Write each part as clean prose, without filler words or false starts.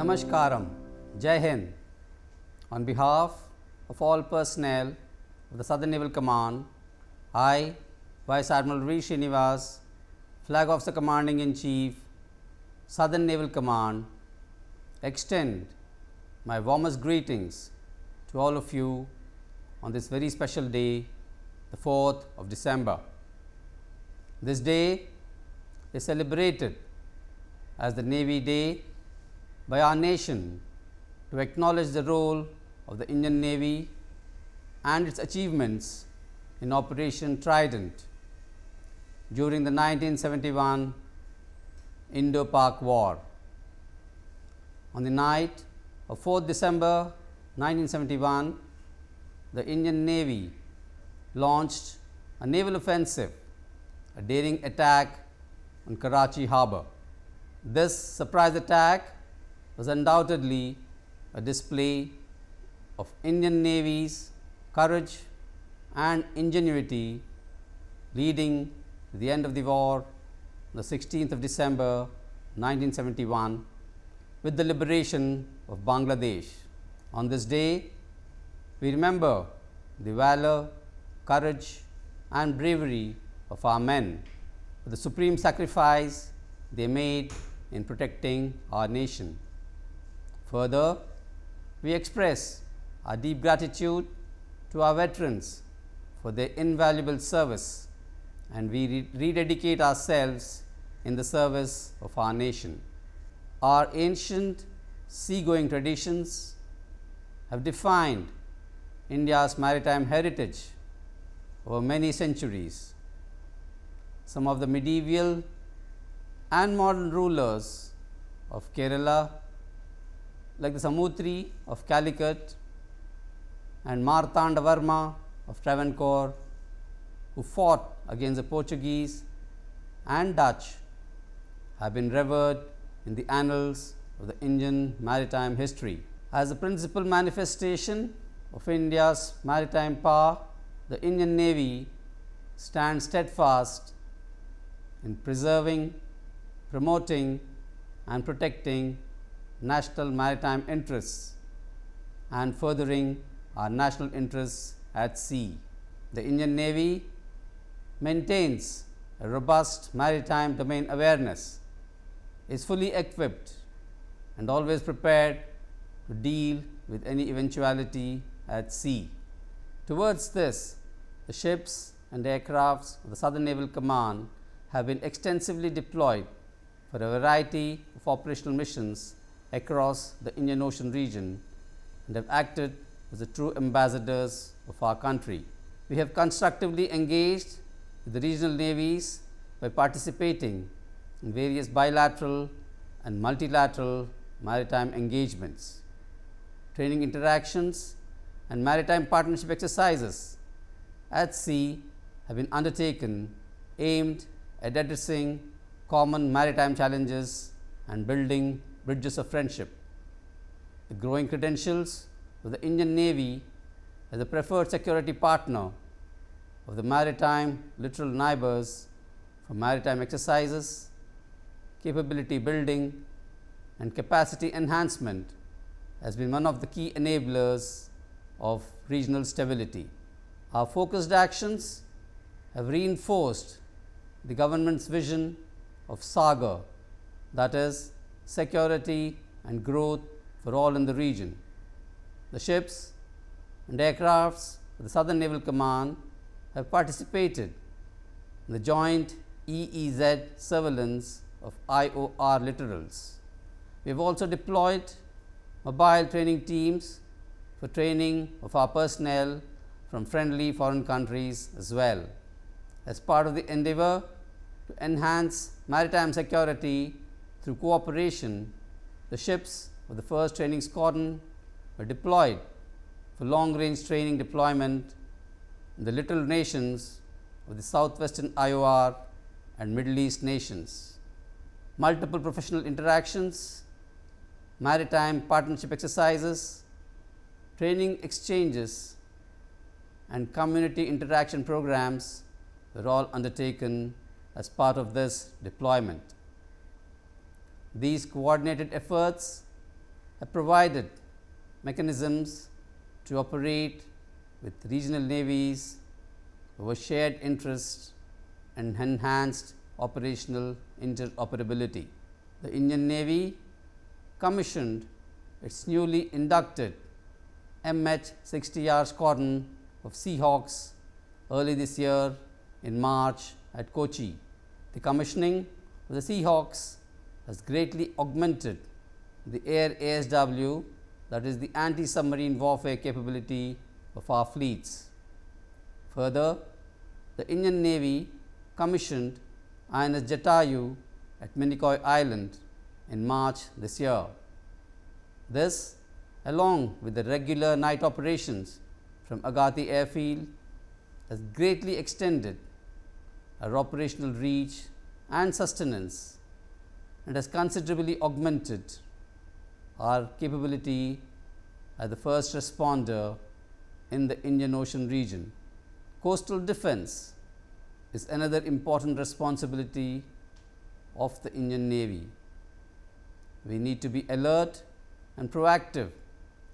Namaskaram, Jai Hind. On behalf of all personnel of the Southern Naval Command, I, Vice Admiral Srinivas, Flag Officer Commanding in Chief, Southern Naval Command, extend my warmest greetings to all of you on this very special day, the 4th of December. This day is celebrated as the Navy Day by our nation to acknowledge the role of the Indian Navy and its achievements in Operation Trident during the 1971 Indo-Pak War. On the night of 4th December 1971, the Indian Navy launched a naval offensive, a daring attack on Karachi Harbour. This surprise attack was undoubtedly a display of Indian Navy's courage and ingenuity, leading to the end of the war on the 16th of December 1971 with the liberation of Bangladesh. On this day, we remember the valor, courage and bravery of our men for the supreme sacrifice they made in protecting our nation. Further, we express our deep gratitude to our veterans for their invaluable service, and we rededicate ourselves in the service of our nation. Our ancient seagoing traditions have defined India's maritime heritage over many centuries. Some of the medieval and modern rulers of Kerala, like the Samutri of Calicut and Martanda Varma of Travancore, who fought against the Portuguese and Dutch, have been revered in the annals of the Indian maritime history. As the principal manifestation of India's maritime power, the Indian Navy stands steadfast in preserving, promoting and protecting national maritime interests and furthering our national interests at sea. The Indian Navy maintains a robust maritime domain awareness, is fully equipped and always prepared to deal with any eventuality at sea. Towards this, the ships and aircrafts of the Southern Naval Command have been extensively deployed for a variety of operational missions across the Indian Ocean region and have acted as the true ambassadors of our country. We have constructively engaged with the regional navies by participating in various bilateral and multilateral maritime engagements. Training interactions and maritime partnership exercises at sea have been undertaken aimed at addressing common maritime challenges and building bridges of friendship. The growing credentials of the Indian Navy as a preferred security partner of the maritime littoral neighbors for maritime exercises, capability building and capacity enhancement has been one of the key enablers of regional stability. Our focused actions have reinforced the government's vision of Sagar, that is, security and growth for all in the region. The ships and aircrafts of the Southern Naval Command have participated in the joint EEZ surveillance of IOR littorals. We have also deployed mobile training teams for training of our personnel from friendly foreign countries as well. As part of the endeavour to enhance maritime security through cooperation, the ships of the 1st Training Squadron were deployed for long-range training deployment in the littoral nations of the southwestern IOR and Middle East nations. Multiple professional interactions, maritime partnership exercises, training exchanges and community interaction programs were all undertaken as part of this deployment. These coordinated efforts have provided mechanisms to operate with regional navies over shared interests and enhanced operational interoperability. The Indian Navy commissioned its newly inducted MH-60R squadron of Seahawks early this year in March at Kochi. The commissioning of the Seahawks has greatly augmented the air ASW, that is the anti-submarine warfare capability of our fleets. Further, the Indian Navy commissioned INS Jatayu at Minicoy Island in March this year. This, along with the regular night operations from Agathi Airfield, has greatly extended our operational reach and sustenance and has considerably augmented our capability as the first responder in the Indian Ocean region. Coastal defense is another important responsibility of the Indian Navy. We need to be alert and proactive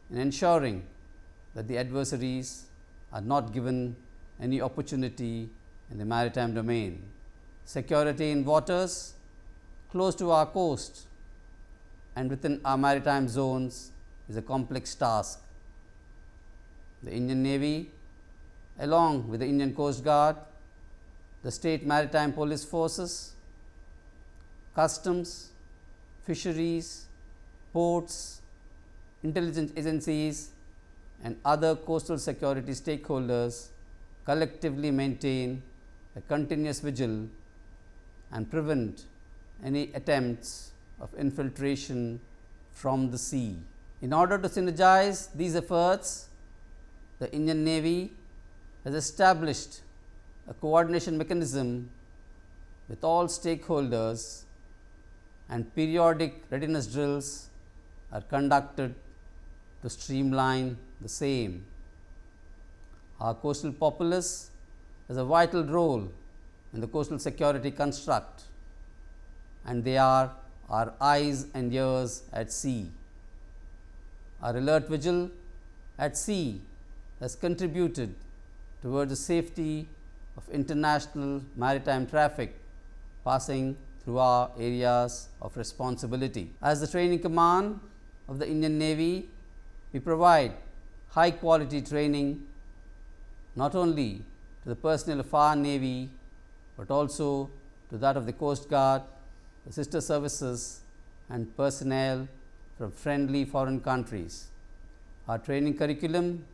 in ensuring that the adversaries are not given any opportunity in the maritime domain. Security in waters close to our coast and within our maritime zones is a complex task. The Indian Navy, along with the Indian Coast Guard, the state maritime police forces, customs, fisheries, ports, intelligence agencies and other coastal security stakeholders collectively maintain a continuous vigil and prevent any attempts of infiltration from the sea. In order to synergize these efforts, the Indian Navy has established a coordination mechanism with all stakeholders, and periodic readiness drills are conducted to streamline the same. Our coastal populace has a vital role in the coastal security construct, and they are our eyes and ears at sea. Our alert vigil at sea has contributed towards the safety of international maritime traffic passing through our areas of responsibility. As the training command of the Indian Navy, we provide high quality training not only to the personnel of our Navy, but also to that of the Coast Guard, the sister services and personnel from friendly foreign countries. Our training curriculum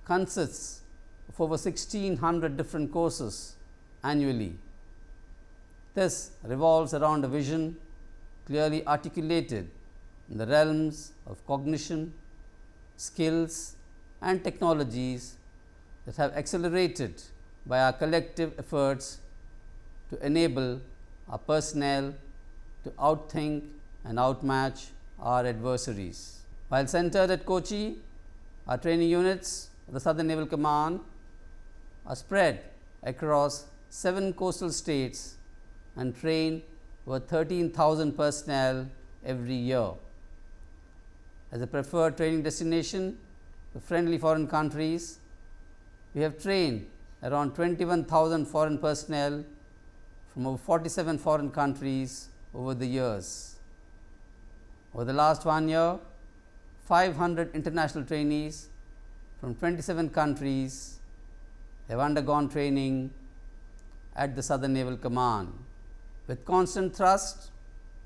consists of over 1600 different courses annually. This revolves around a vision clearly articulated in the realms of cognition, skills and technologies that have accelerated by our collective efforts to enable our personnel to outthink and outmatch our adversaries. While centered at Kochi, our training units of the Southern Naval Command are spread across 7 coastal states and train over 13,000 personnel every year. As a preferred training destination for friendly foreign countries, we have trained around 21,000 foreign personnel from over 47 foreign countries over the years. Over the last 1 year, 500 international trainees from 27 countries have undergone training at the Southern Naval Command. With constant thrust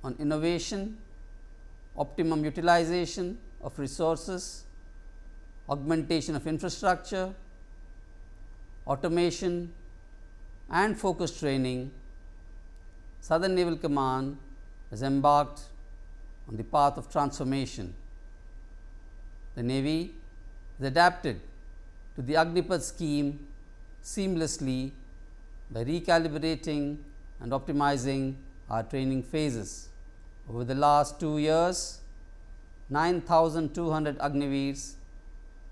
on innovation, optimum utilization of resources, augmentation of infrastructure, automation and focused training, Southern Naval Command has embarked on the path of transformation. The Navy is adapted to the Agnipath scheme seamlessly by recalibrating and optimizing our training phases. Over the last 2 years, 9,200 Agniveers,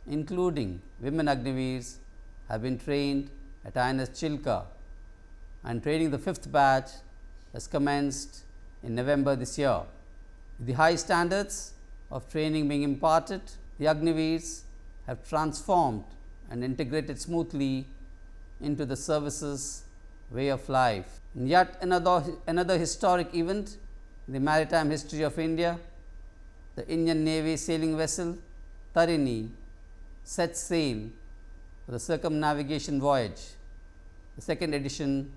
including women Agniveers, have been trained at INS Chilka, and training the 5th batch has commenced in November this year. With the high standards of training being imparted, the Agniveers have transformed and integrated smoothly into the service's way of life. And yet another historic event in the maritime history of India, the Indian Navy sailing vessel Tarini set sail for the circumnavigation voyage, the second edition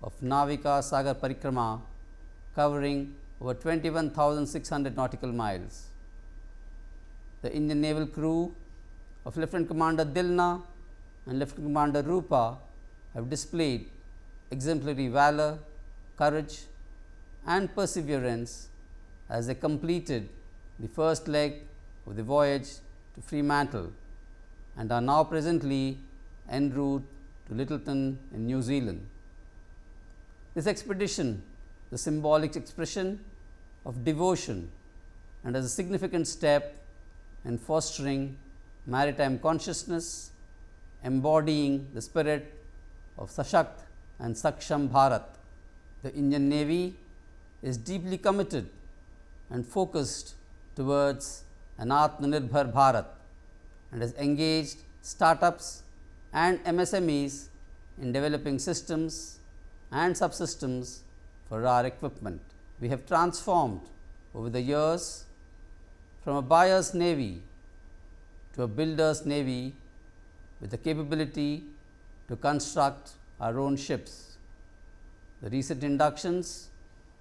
of Navika Sagar Parikrama, covering over 21,600 nautical miles. The Indian naval crew of Lieutenant Commander Dilna and Lieutenant Commander Rupa have displayed exemplary valor, courage and perseverance as they completed the first leg of the voyage to Fremantle and are now presently en route to Lyttelton in New Zealand. This expedition is a symbolic expression of devotion and is a significant step in fostering maritime consciousness, embodying the spirit of Sashakt and Saksham Bharat. The Indian Navy is deeply committed and focused towards an Atmanirbhar Bharat and has engaged startups and MSMEs in developing systems and subsystems for our equipment. We have transformed over the years from a buyer's navy to a builder's navy with the capability to construct our own ships. The recent inductions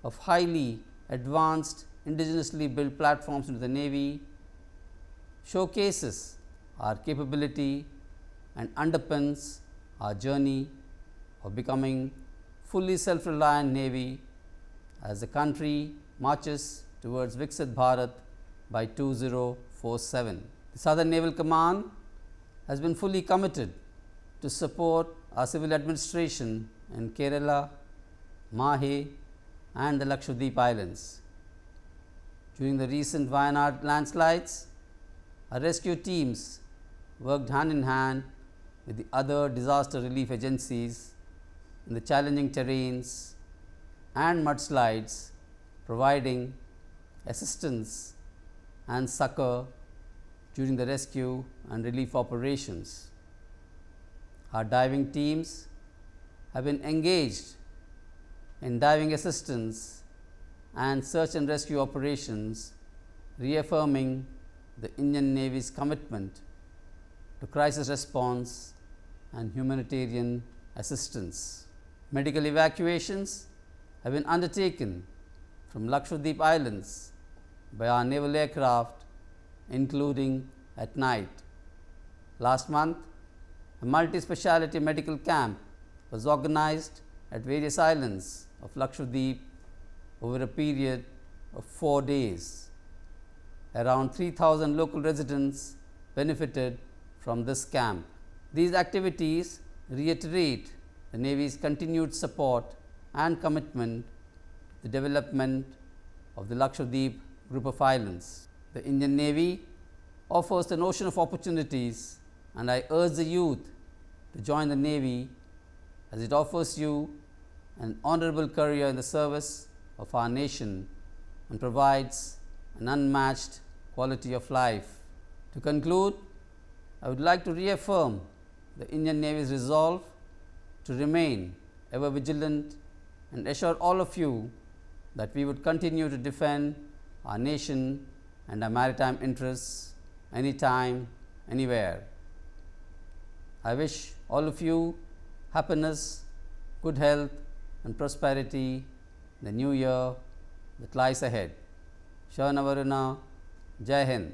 of highly advanced indigenously built platforms into the Navy showcases our capability and underpins our journey of becoming fully self-reliant Navy as the country marches towards Viksit Bharat by 2047. The Southern Naval Command has been fully committed to support our civil administration in Kerala, Mahe and the Lakshadweep Islands. During the recent Wayanad landslides, our rescue teams worked hand in hand with the other disaster relief agencies in the challenging terrains and mudslides, providing assistance and succor during the rescue and relief operations. Our diving teams have been engaged in diving assistance and search and rescue operations, reaffirming the Indian Navy's commitment to crisis response and humanitarian assistance. Medical evacuations have been undertaken from Lakshadweep Islands by our naval aircraft, including at night. Last month, a multi-speciality medical camp was organized at various islands of Lakshadweep over a period of 4 days. Around 3,000 local residents benefited from this camp. These activities reiterate the Navy's continued support and commitment to the development of the Lakshadweep group of islands. The Indian Navy offers an ocean of opportunities, and I urge the youth to join the Navy as it offers you an honorable career in the service of our nation and provides an unmatched quality of life. To conclude, I would like to reaffirm the Indian Navy's resolve to remain ever vigilant and assure all of you that we would continue to defend our nation and our maritime interests anytime, anywhere. I wish all of you happiness, good health and prosperity in the new year that lies ahead. Shana Varuna, Jai Hind.